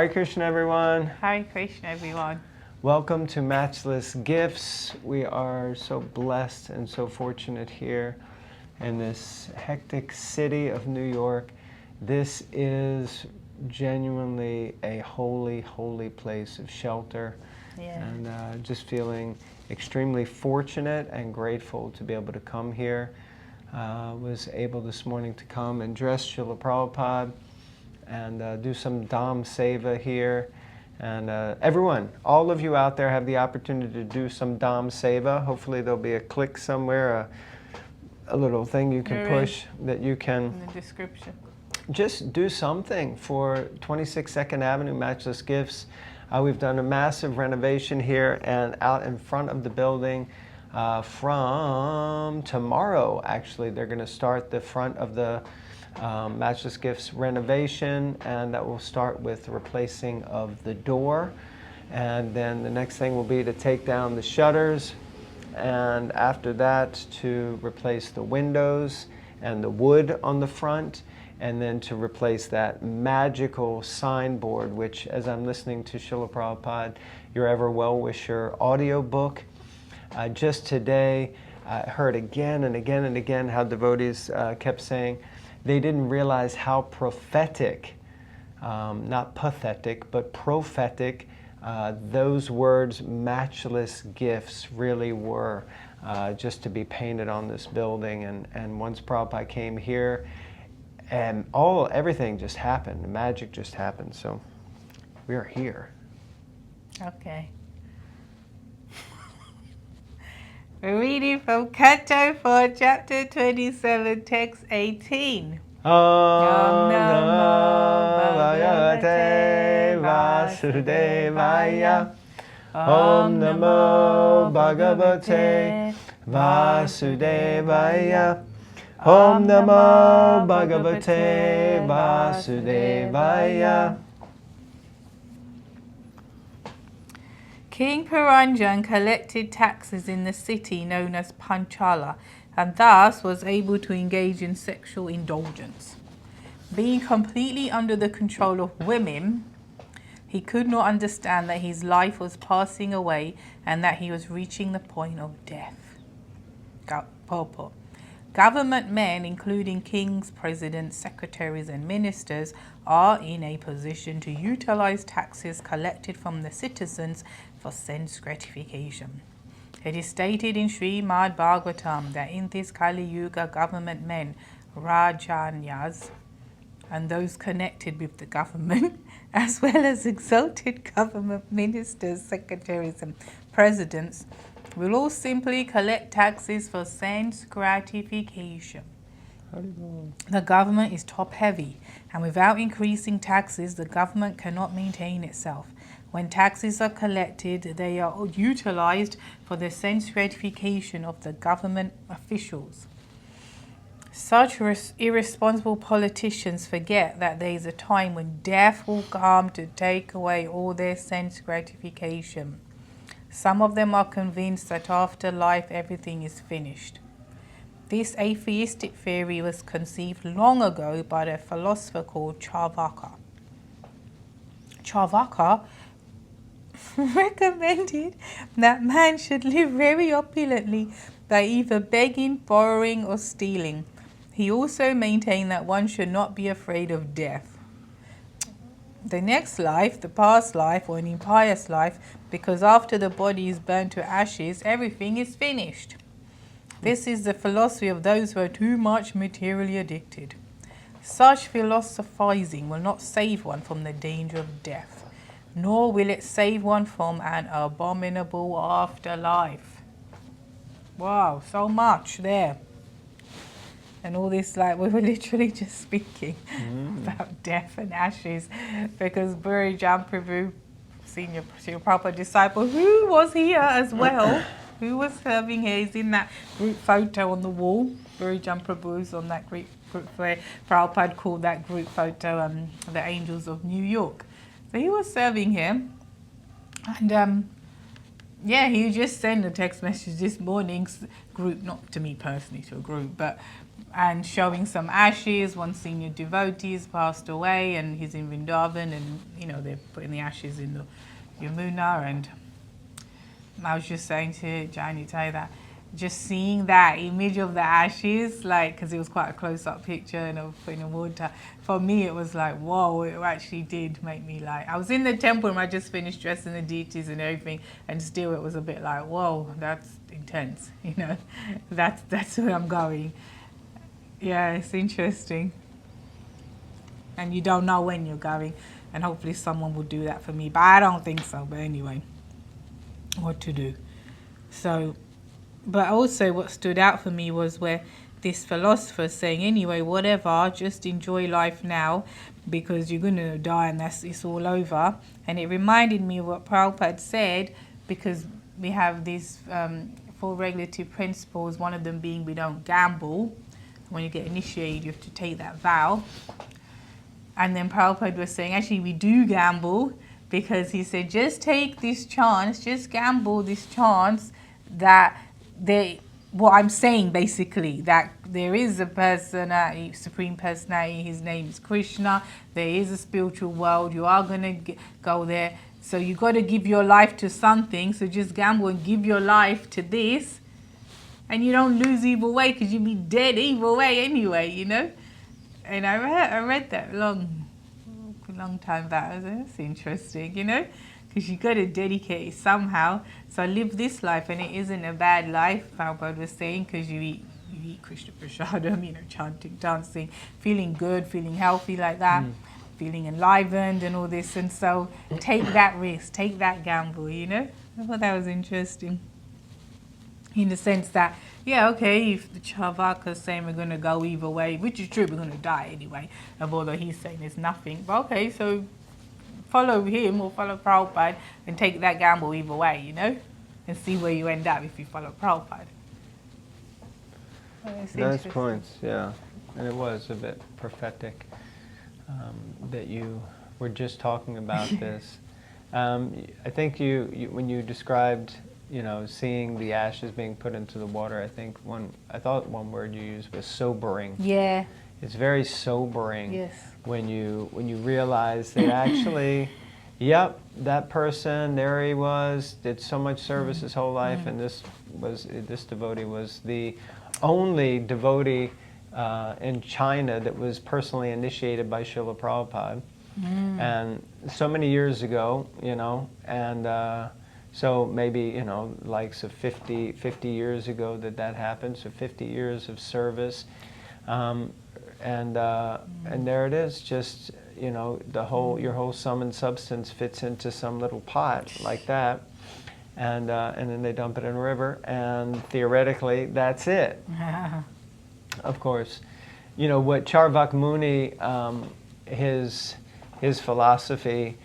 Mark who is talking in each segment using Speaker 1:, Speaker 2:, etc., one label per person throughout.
Speaker 1: Hare Krishna, everyone.
Speaker 2: Hare Krishna, everyone.
Speaker 1: Welcome to Matchless Gifts. We are so blessed and so fortunate here in this hectic city of New York. This is genuinely a holy, holy place of shelter.
Speaker 2: Yeah.
Speaker 1: And just feeling extremely fortunate and grateful to be able to come here. Was able this morning to come and dress Srila Prabhupada and do some Dham Seva here. And everyone, all of you out there have the opportunity to do some Dham Seva. Hopefully there'll be a click somewhere, a little thing you can push that you can...
Speaker 2: In the description.
Speaker 1: Just do something for 26 2nd Avenue Matchless Gifts. We've done a massive renovation here and out in front of the building. From tomorrow, actually, they're going to start the front of the Matchless Gifts renovation, and that will start with replacing of the door. And then the next thing will be to take down the shutters, and after that to replace the windows and the wood on the front, and then to replace that magical signboard, which, as I'm listening to Srila Prabhupada, Your Ever Well-Wisher audiobook, just today I heard again and again and again how devotees kept saying they didn't realize how prophetic, not pathetic, but prophetic, those words, matchless gifts, really were, just to be painted on this building. And once Prabhupada came here, and everything just happened. The magic just happened. So we are here.
Speaker 2: Okay. We're reading from Canto 4, Chapter 27, Text 18.
Speaker 1: Om Namo Bhagavate Vasudevaya. Om Namo Bhagavate Vasudevaya. Om Namo Bhagavate Vasudevaya.
Speaker 2: King Puranjan collected taxes in the city known as Panchala, and thus was able to engage in sexual indulgence. Being completely under the control of women, he could not understand that his life was passing away and that he was reaching the point of death. Purport. Government men, including kings, presidents, secretaries, and ministers, are in a position to utilize taxes collected from the citizens for sense gratification. It is stated in Srimad Bhagavatam that in this Kali Yuga, government men, Rajanyas, and those connected with the government, as well as exalted government ministers, secretaries, and presidents, will all simply collect taxes for sense gratification. The government is top-heavy, and without increasing taxes, the government cannot maintain itself. When taxes are collected, they are utilized for the sense gratification of the government officials. Such irresponsible politicians forget that there is a time when death will come to take away all their sense gratification. Some of them are convinced that after life everything is finished. This atheistic theory was conceived long ago by a philosopher called Charvaka. Charvaka recommended that man should live very opulently by either begging, borrowing, or stealing. He also maintained that one should not be afraid of death. The next life, the past life, or an impious life, because after the body is burnt to ashes, everything is finished. This is the philosophy of those who are too much materially addicted. Such philosophizing will not save one from the danger of death, nor will it save one from an abominable afterlife. Wow, so much there. And all this, like, we were literally just speaking about death and ashes, because Buri Jamprabhu, senior Srila Prabhupada disciple, who was here as well, who was serving here, is in that group photo on the wall. Buri Jamprabhu is on that group where Prabhupada called that group photo the Angels of New York. So he was serving here, and Yeah, he just sent a text message this morning's group, not to me personally, to a group, but and showing some ashes. One senior devotee has passed away, and he's in Vrindavan, and you know they're putting the ashes in the Yamuna. And I was just saying to Nitai that just seeing that image of the ashes, like, because it was quite a close-up picture and of putting in water, for me it was like, whoa, it actually did make me like, I was in the temple and I just finished dressing the deities and everything, and still it was a bit like, whoa, that's intense, you know, that's where I'm going. Yeah, it's interesting. And you don't know when you're going, and hopefully someone will do that for me, but I don't think so, but anyway, what to do. So, but also what stood out for me was where this philosopher is saying, anyway, whatever, just enjoy life now because you're going to die and it's all over. And it reminded me of what Prabhupada said, because we have these 4 regulative principles, one of them being we don't gamble. When you get initiated, you have to take that vow. And then Prabhupada was saying, actually, we do gamble, because he said, just take this chance, just gamble this chance that what I'm saying basically, that there is a personality, Supreme Personality, his name is Krishna, there is a spiritual world, you are going to go there, so you got to give your life to something, so just gamble and give your life to this, and you don't lose either way, because you'll be dead either way anyway, you know. And I read that long time back. I was like, that's interesting, you know, because you got to dedicate it somehow. So live this life, and it isn't a bad life, Prabhupada was saying, because you eat Krishna Prasadam, you know, chanting, dancing, feeling good, feeling healthy like that, feeling enlivened and all this. And so take that risk, take that gamble, you know. I thought that was interesting. In the sense that, yeah, okay, if the Charvaka's saying we're going to go either way, which is true, we're going to die anyway, although he's saying there's nothing. But okay, so follow him or follow Prabhupada and take that gamble either way, you know, and see where you end up if you follow Prabhupada. Well,
Speaker 1: nice points, yeah. And it was a bit prophetic that you were just talking about this. I think you when you described, you know, seeing the ashes being put into the water, I thought one word you used was sobering.
Speaker 2: Yeah.
Speaker 1: It's very sobering.
Speaker 2: Yes.
Speaker 1: When you realize that actually, yep, that person, there he was, did so much service his whole life, and this devotee was the only devotee in China that was personally initiated by Srila Prabhupada. And so many years ago, you know, and so maybe, you know, like so 50 years ago that happened, so 50 years of service. And there it is, just, you know, your whole sum and substance fits into some little pot like that, and then they dump it in a river, and theoretically that's it. Of course, you know what Charvak Muni, his philosophy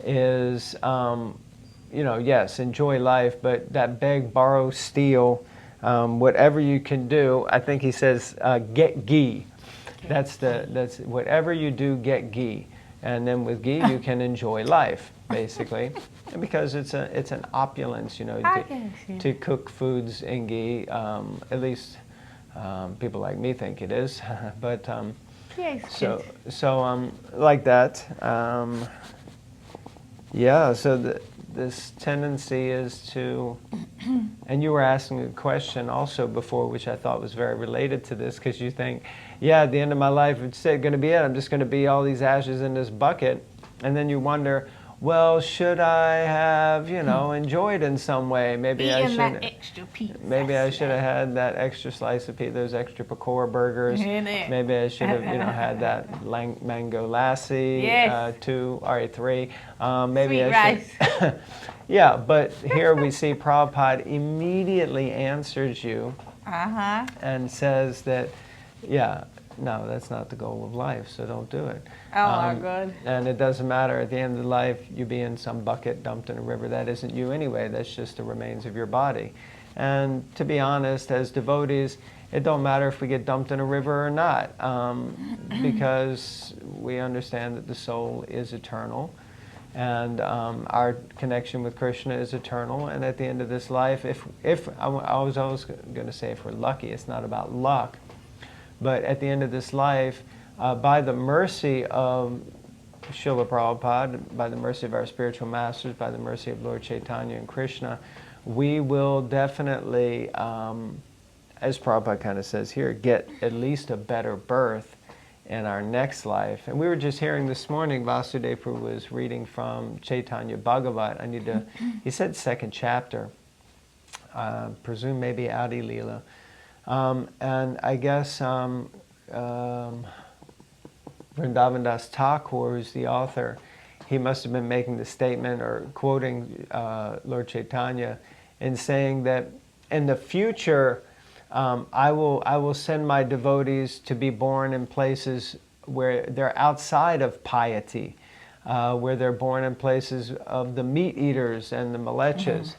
Speaker 1: is, you know, yes, enjoy life, but that beg, borrow, steal, whatever you can do. I think he says, get ghee. That's whatever you do, get ghee, and then with ghee you can enjoy life, basically, and because it's an opulence, you know, to cook foods in ghee. At least people like me think it is, but so like that. Yeah. So this tendency is to, and you were asking a question also before, which I thought was very related to this, because you think, yeah, at the end of my life, it's going to be it. I'm just going to be all these ashes in this bucket. And then you wonder, well, should I have, you know, enjoyed in some way? Maybe I should.
Speaker 2: That extra pizza.
Speaker 1: Maybe I should have had that extra slice of pizza, those extra pakora burgers. Maybe I should have, you know, had that mango lassi.
Speaker 2: Yes.
Speaker 1: 3. Maybe
Speaker 2: Sweet
Speaker 1: I should. Yeah, but here we see Prabhupada immediately answers you and says that, yeah, no, that's not the goal of life, so don't do it.
Speaker 2: Oh my God.
Speaker 1: And it doesn't matter, at the end of life, you be in some bucket dumped in a river. That isn't you anyway, that's just the remains of your body. And to be honest, as devotees, it don't matter if we get dumped in a river or not, because we understand that the soul is eternal. And our connection with Krishna is eternal. And at the end of this life, if I was always going to say if we're lucky, it's not about luck. But at the end of this life, by the mercy of Srila Prabhupada, by the mercy of our spiritual masters, by the mercy of Lord Chaitanya and Krishna, we will definitely, as Prabhupada kind of says here, get at least a better birth in our next life. And we were just hearing this morning, Vasudeva Prabhu was reading from Chaitanya Bhagavat. He said second chapter, presume maybe Adi Leela. And I guess Vrindavan Das Thakur, who's the author, he must have been making the statement or quoting Lord Chaitanya in saying that in the future, I will send my devotees to be born in places where they're outside of piety, where they're born in places of the meat eaters and the malechas.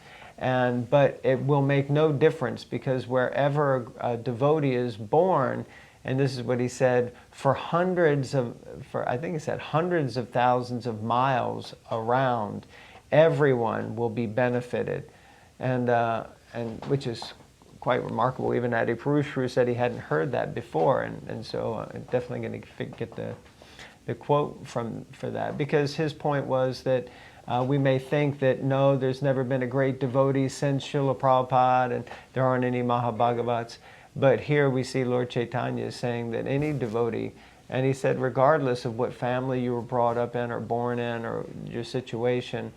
Speaker 1: But it will make no difference, because wherever a devotee is born, and this is what he said, I think he said hundreds of thousands of miles around, everyone will be benefited, and which is quite remarkable. Even Adi Purushru said he hadn't heard that before, and so I'm definitely going to get the quote for that, because his point was that we may think that no, there's never been a great devotee since Srila Prabhupada, and there aren't any Mahabhagavats. But here we see Lord Chaitanya saying that any devotee, and he said regardless of what family you were brought up in or born in or your situation,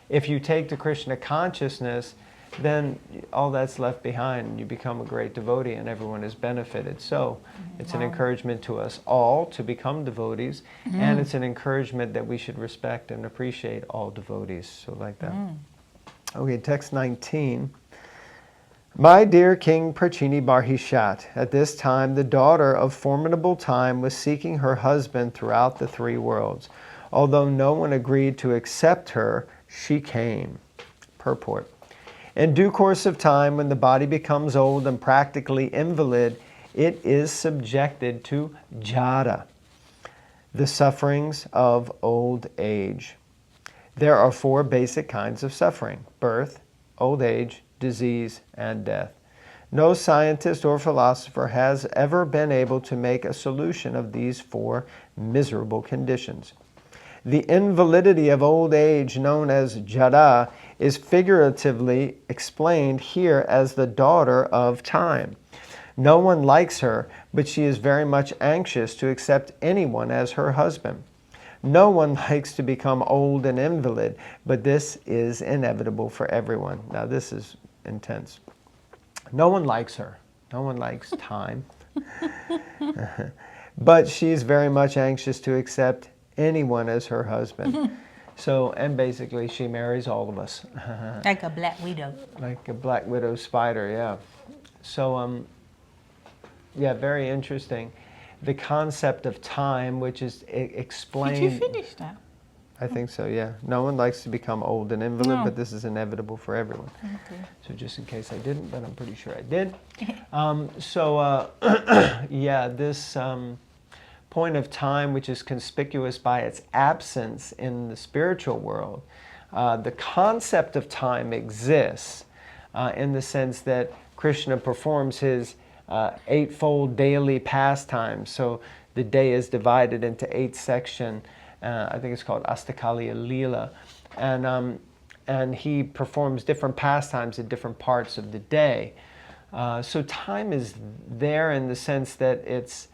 Speaker 1: if you take to Krishna consciousness, then all that's left behind, and you become a great devotee and everyone is benefited. So it's an encouragement to us all to become devotees, and it's an encouragement that we should respect and appreciate all devotees. So like that. Okay, text 19. My dear King Prachini Barhishat, at this time the daughter of formidable time was seeking her husband throughout the three worlds. Although no one agreed to accept her, she came. Purport. In due course of time, when the body becomes old and practically invalid, it is subjected to jara, the sufferings of old age. There are four basic kinds of suffering: birth, old age, disease, and death. No scientist or philosopher has ever been able to make a solution of these four miserable conditions. The invalidity of old age, known as jara, is figuratively explained here as the daughter of time. No one likes her, but she is very much anxious to accept anyone as her husband. No one likes to become old and invalid, but this is inevitable for everyone. Now this is intense. No one likes her. No one likes time. But she's very much anxious to accept anyone as her husband. So, and basically she marries all of us.
Speaker 2: Like a black widow.
Speaker 1: Like a black widow spider, yeah. So, yeah, very interesting. The concept of time, which is explained...
Speaker 2: Did you finish that?
Speaker 1: I think so, yeah. No one likes to become old and invalid, but this is inevitable for everyone.
Speaker 2: Okay.
Speaker 1: So just in case I didn't, but I'm pretty sure I did. Yeah, this point of time, which is conspicuous by its absence in the spiritual world, the concept of time exists in the sense that Krishna performs his eightfold daily pastimes. So the day is divided into 8 sections. I think it's called Astakaliya Leela. And he performs different pastimes at different parts of the day. So time is there in the sense that it's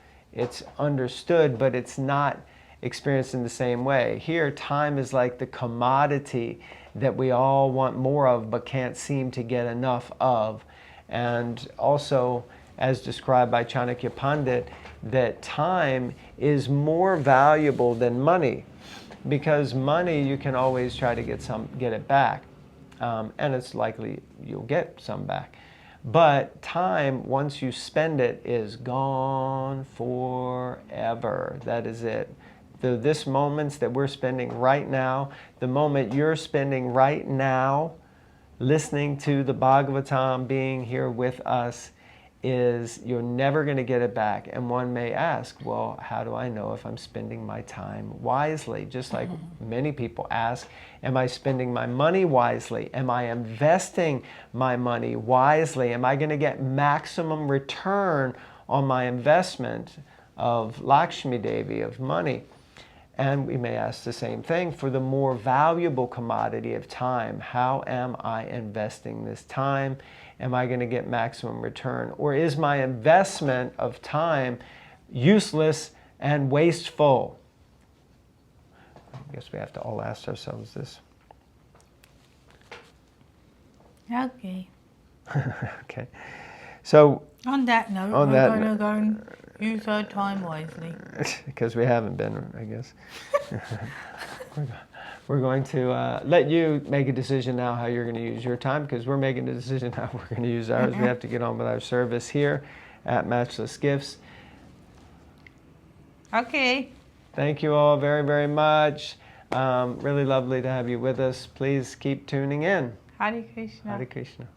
Speaker 1: understood, but it's not experienced in the same way. Here, time is like the commodity that we all want more of, but can't seem to get enough of. And also, as described by Chanakya Pandit, that time is more valuable than money, because money you can always try to get it back, and it's likely you'll get some back. But time, once you spend it, is gone forever. That is it. This moments that we're spending right now, the moment you're spending right now, listening to the Bhagavatam, being here with us, is you're never going to get it back. And one may ask, well, how do I know if I'm spending my time wisely? Just like many people ask, am I spending my money wisely? Am I investing my money wisely? Am I going to get maximum return on my investment of Lakshmi Devi, of money? And we may ask the same thing for the more valuable commodity of time. How am I investing this time? Am I going to get maximum return? Or is my investment of time useless and wasteful? I guess we have to all ask ourselves this.
Speaker 2: Okay.
Speaker 1: Okay. So
Speaker 2: on that note, we're going to go and use our time wisely.
Speaker 1: Because we haven't been, I guess. We're going to let you make a decision now how you're going to use your time, because we're making a decision how we're going to use ours. We have to get on with our service here at Matchless Gifts.
Speaker 2: Okay.
Speaker 1: Thank you all very, very much. Really lovely to have you with us. Please keep tuning in.
Speaker 2: Hare Krishna.
Speaker 1: Hare Krishna.